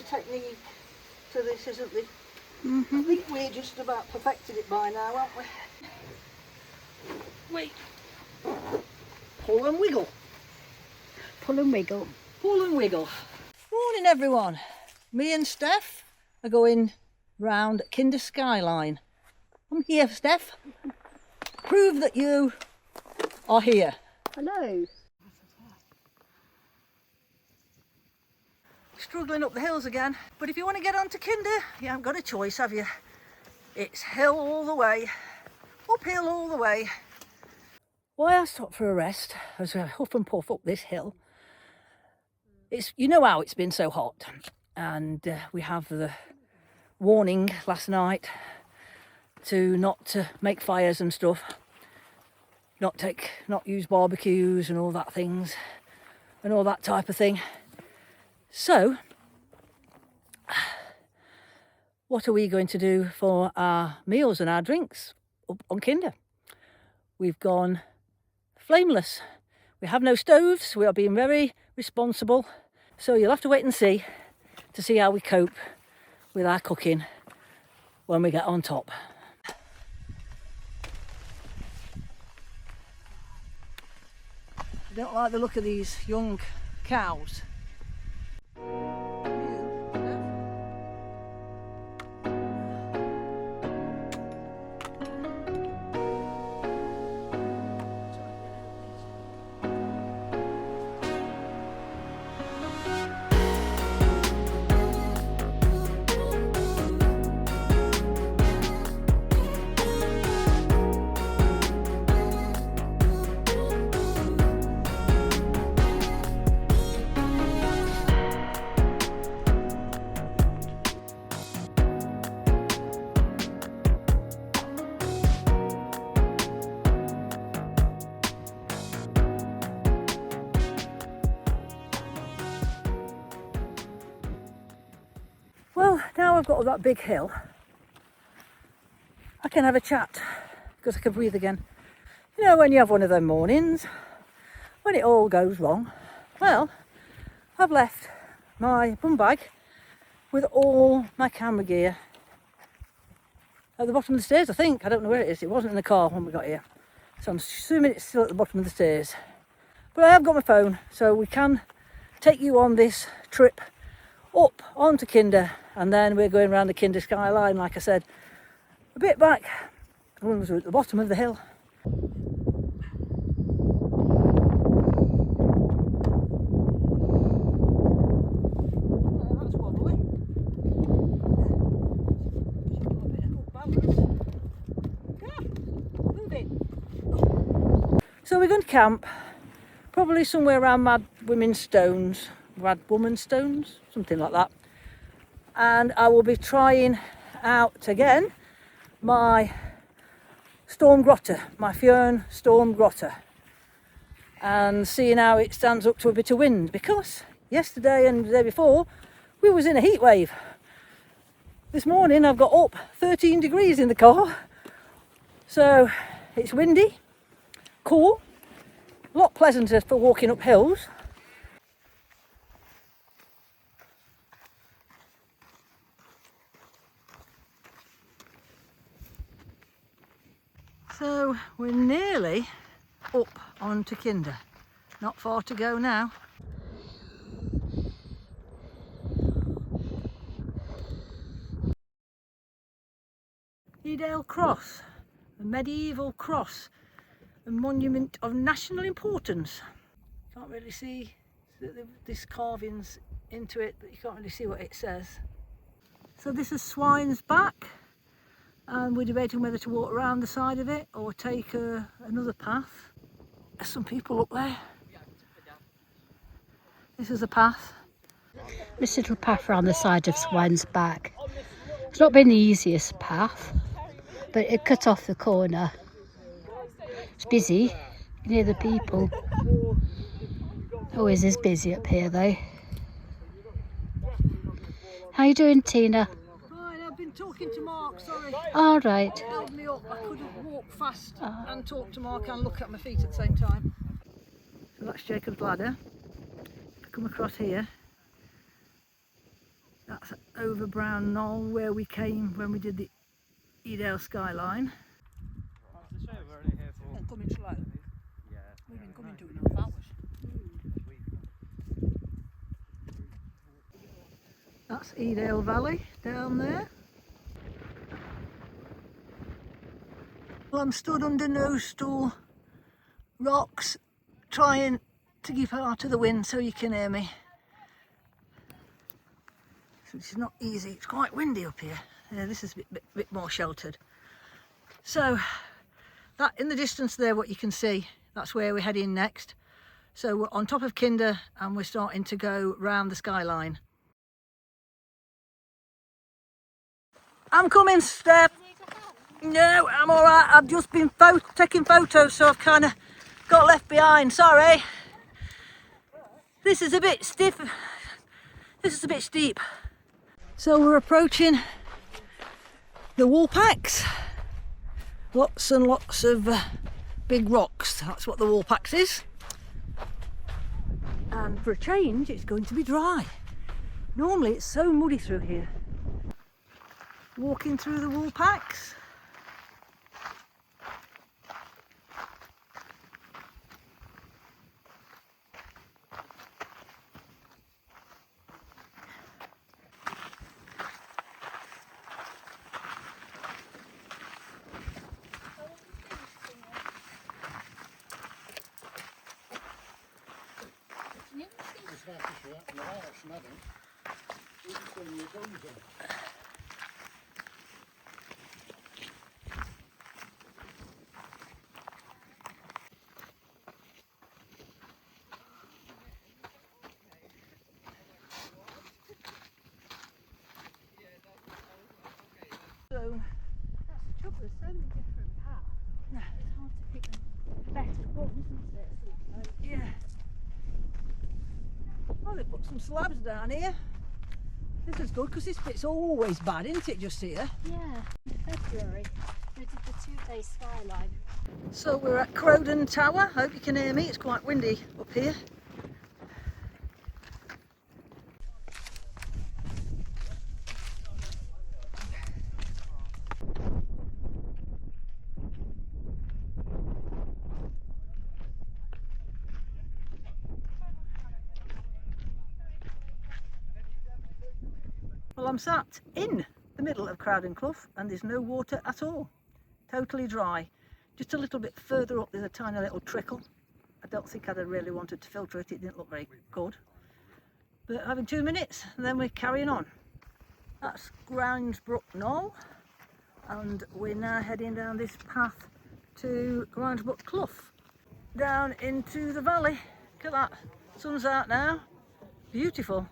technique to this, isn't there? I think we're just about perfected it by now, haven't we? Wait. Pull and wiggle. Pull and wiggle. Pull and wiggle. Morning everyone. Me and Steph are going round Kinder Skyline. I'm here, Steph. Prove that you are here. Hello. Struggling up the hills again, but if you want to get onto Kinder, you haven't got a choice, have you? It's hill all the way, uphill all the way. Why I stopped for a rest as I huff and puff up this hill, it's, you know how it's been so hot, and we have the warning last night to not make fires and stuff, not use barbecues and all that things, and all that type of thing. So, what are we going to do for our meals and our drinks up on Kinder? We've gone flameless. We have no stoves. We are being very responsible. So you'll have to wait and see to see how we cope with our cooking when we get on top. I don't like the look of these young cows. Well, now I've got that big hill, I can have a chat because I can breathe again. You know, when you have one of them mornings when it all goes wrong. Well, I've left my bum bag with all my camera gear at the bottom of the stairs, I think. I don't know where it is. It wasn't in the car when we got here, so I'm assuming it's still at the bottom of the stairs. But I have got my phone, so we can take you on this trip up onto Kinder, and then we're going around the Kinder Skyline, like I said, a bit back when we were at the bottom of the hill. That's wobbly. So we're going to camp probably somewhere around Madwoman Stones, something like that. And I will be trying out again my storm grotter, my Fjern storm grotter, and seeing how it stands up to a bit of wind, because yesterday and the day before we was in a heat wave. This morning I've got up 13 degrees in the car, so it's windy, cool, a lot pleasanter for walking up hills. So we're nearly up onto Kinder, not far to go now. Edale Cross, a medieval cross, a monument of national importance. Can't really see this carvings into it, but you can't really see what it says. So this is Swine's Back, and we're debating whether to walk around the side of it or take another path. There's some people up there. This is a path. This little path around the side of Swine's Back. It's not been the easiest path, but it cut off the corner. It's busy, you hear the people. Always is busy up here though. How you doing, Tina? Fine, I've been talking to Mark, sorry. All right. It held me up, I couldn't walk fast and talk to Mark and look at my feet at the same time. So that's Jacob's ladder. Come across here. That's over Brown Knoll where we came when we did the Edale Skyline. Coming slow. Yeah. We've been coming 2.5 hours. That's Edale Valley down there. Well, I'm stood under no stool rocks trying to keep out of the wind so you can hear me. Which is not easy, it's quite windy up here. Yeah, this is a bit more sheltered. So that in the distance there, what you can see, that's where we're heading next. So we're on top of Kinder and we're starting to go round the skyline. I'm coming, Steph. No, I'm all right. I've just been taking photos, so I've kind of got left behind. Sorry. This is a bit stiff. This is a bit steep. So we're approaching the wall packs. Lots and lots of big rocks. That's what the wall packs is. And for a change, it's going to be dry. Normally, it's so muddy through here. Walking through the wall packs. So That's the trouble, there's so many different paths. It's hard to pick the best one, isn't it? yeah. Oh, they put some slabs down here. This is good because this bit's always bad, isn't it, just here? Yeah, in February we did the 2-day skyline. So we're at Crowden Tower. Hope you can hear me. It's quite windy up here. Well, I'm sat in the middle of Crowden Clough and there's no water at all. Totally dry. Just a little bit further up there's a tiny little trickle. I don't think I'd have really wanted to filter it, it didn't look very good. But having 2 minutes and then we're carrying on. That's Grangebrook Knoll and we're now heading down this path to Grangebrook Clough. Down into the valley. Look at that, sun's out now, beautiful.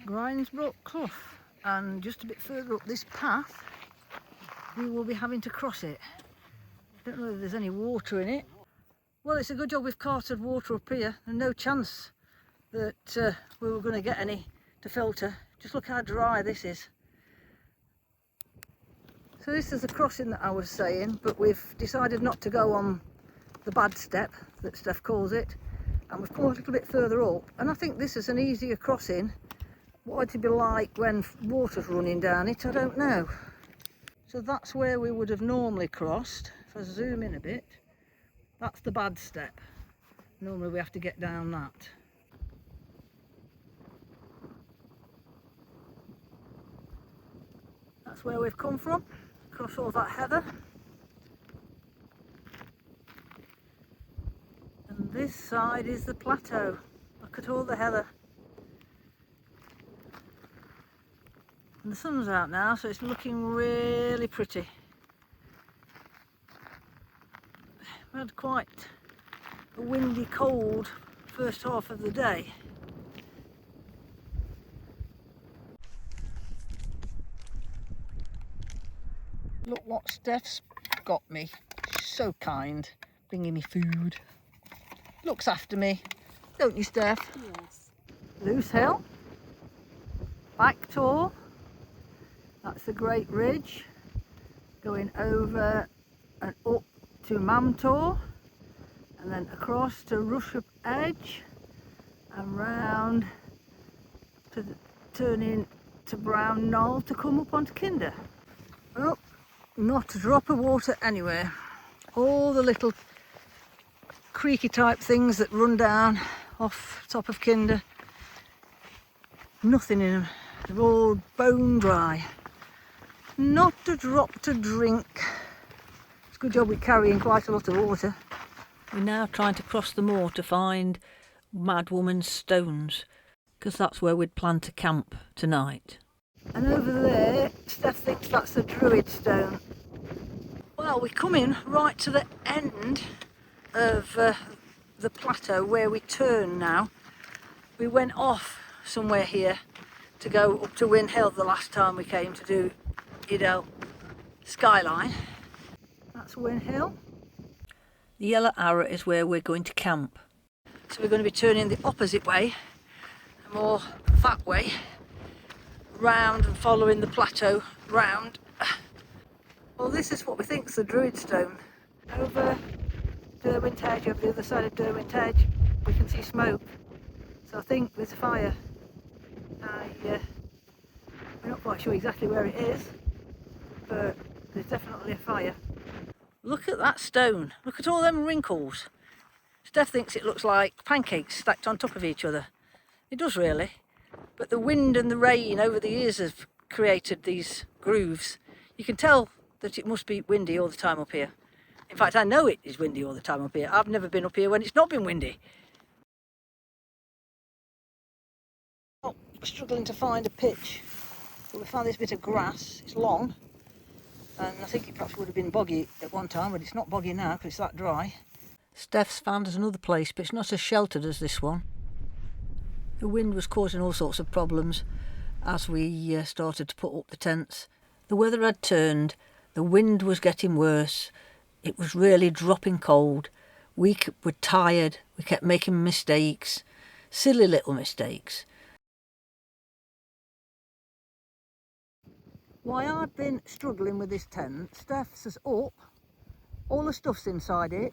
Grangebrook Clough, and just a bit further up this path we will be having to cross it. Don't know if there's any water in it. Well, it's a good job we've carted water up here and no chance that we were going to get any to filter. Just look how dry this is. So this is the crossing that I was saying, but we've decided not to go on the bad step that Steph calls it, and we've come a little bit further up, and I think this is an easier crossing. What it'd be like when water's running down it, I don't know. So that's where we would have normally crossed. If I zoom in a bit, that's the bad step. Normally we have to get down that. That's where we've come from, across all that heather. And this side is the plateau. Look at all the heather. And the sun's out now, so it's looking really pretty. We had quite a windy, cold first half of the day. Look what Steph's got me. She's so kind, bringing me food. Looks after me, don't you, Steph? Yes. Loose Hill, Back Tor. That's the Great Ridge. going over and up to Moor, and then across to Rucksack Edge and round to turning to Brown Knoll to come up onto Kinder. Oh, not a drop of water anywhere. All the little creaky type things that run down off top of Kinder, nothing in them. They're all bone dry. Not a drop to drink. It's a good job we're carrying quite a lot of water. We're now trying to cross the moor to find Madwoman's stones, because that's where we'd planned to camp tonight. And over there, Steph thinks that's the Druid stone. Well, we're coming right to the end of the plateau where we turn now. We went off somewhere here to go up to Win Hill the last time we came to do Edale Skyline. That's Win Hill. The yellow arrow is where we're going to camp. So we're going to be turning the opposite way, more that way, round and following the plateau round. Well, this is what we think is the Druid stone. Over Derwent Hedge, over the other side of Derwent Hedge, we can see smoke. So I think there's a fire. We're not quite sure exactly where it is, but there's definitely a fire. Look at that stone. Look at all them wrinkles. Steph thinks it looks like pancakes stacked on top of each other. It does really. But the wind and the rain over the years have created these grooves. You can tell that it must be windy all the time up here. In fact, I know it is windy all the time up here. I've never been up here when it's not been windy. Oh, we're struggling to find a pitch. But we found this bit of grass. It's long. And I think it perhaps would have been boggy at one time, but it's not boggy now because it's that dry. Steph's found us another place, but it's not as sheltered as this one. The wind was causing all sorts of problems as we started to put up the tents. The weather had turned, the wind was getting worse, it was really dropping cold. We were tired, we kept making mistakes, silly little mistakes. Why I've been struggling with this tent, Steph's is up, all the stuff's inside it,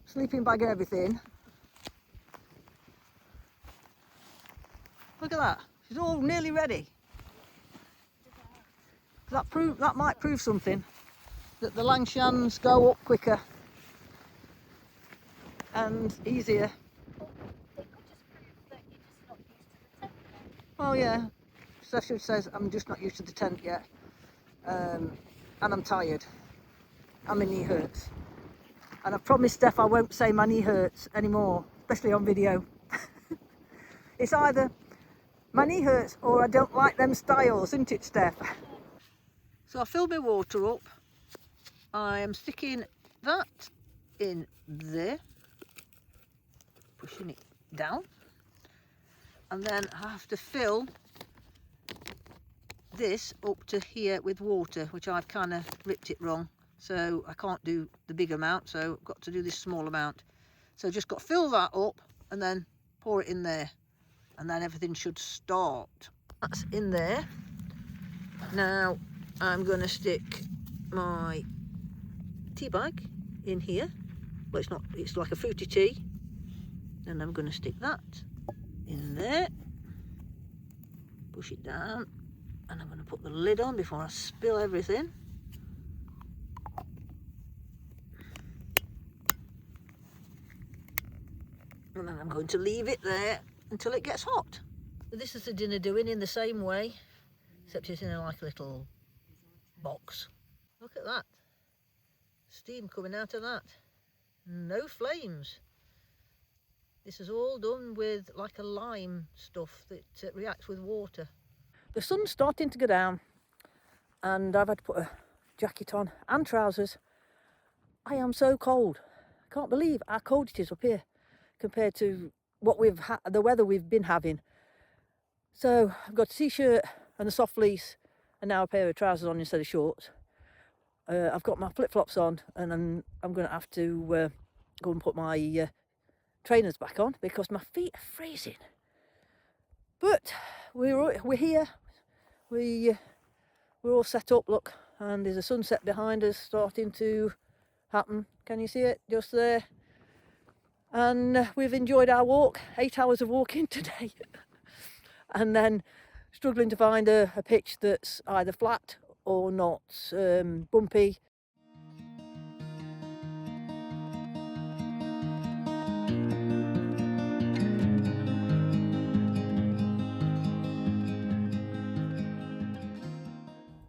sleeping bag and everything. Look at that, she's all nearly ready. That might prove something, that the Langshans go up quicker and easier. It could just prove that you're just not used to the tent yet. Well, yeah. Steph says I'm just not used to the tent yet, and I'm tired, and my knee hurts. And I promised Steph I won't say my knee hurts anymore, especially on video. It's either my knee hurts or I don't like them styles, isn't it, Steph? So I filled my water up. I am sticking that in there, pushing it down, and then I have to fill this up to here with water, which I've kind of ripped it wrong, so I can't do the big amount, so I've got to do this small amount. So just got to fill that up and then pour it in there, and then everything should start. That's in there. Now I'm going to stick my tea bag in here. Well, it's not, it's like a fruity tea, and I'm going to stick that in there, push it down, and I'm going to put the lid on before I spill everything. And then I'm going to leave it there until it gets hot. This is the dinner doing in the same way, except it's in like a little box. Look at that. Steam coming out of that. No flames. This is all done with like a lime stuff that reacts with water. The sun's starting to go down and I've had to put a jacket on and trousers. I am so cold. I can't believe how cold it is up here compared to what the weather we've been having. So I've got a t-shirt and a soft fleece and now a pair of trousers on instead of shorts. I've got my flip-flops on, and I'm going to have to go and put my trainers back on because my feet are freezing. But we're here. We're we're all set up, look, and there's a sunset behind us starting to happen. Can you see it just there? And we've enjoyed our walk, 8 hours of walking today. And then struggling to find a pitch that's either flat or not bumpy.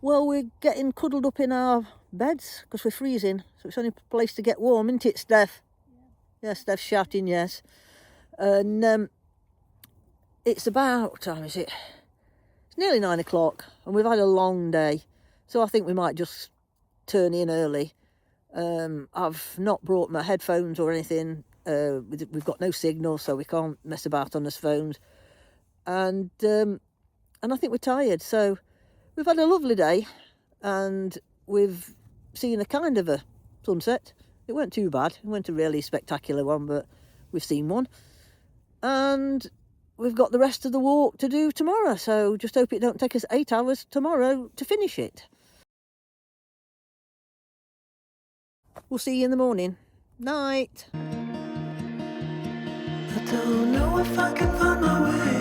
Well, we're getting cuddled up in our beds because we're freezing, so it's the only place to get warm, isn't it, Steph? Yeah, Steph's shouting yes. And it's about, what time is it? It's nearly 9 o'clock and we've had a long day, so I think we might just turn in early. I've not brought my headphones or anything. We've got no signal, so we can't mess about on the phones. And I think we're tired, so we've had a lovely day and we've seen a kind of a sunset. It weren't too bad. It weren't a really spectacular one, but we've seen one. And we've got the rest of the walk to do tomorrow, so just hope it don't take us 8 hours tomorrow to finish it. We'll see you in the morning. Night. I don't know if I can find my way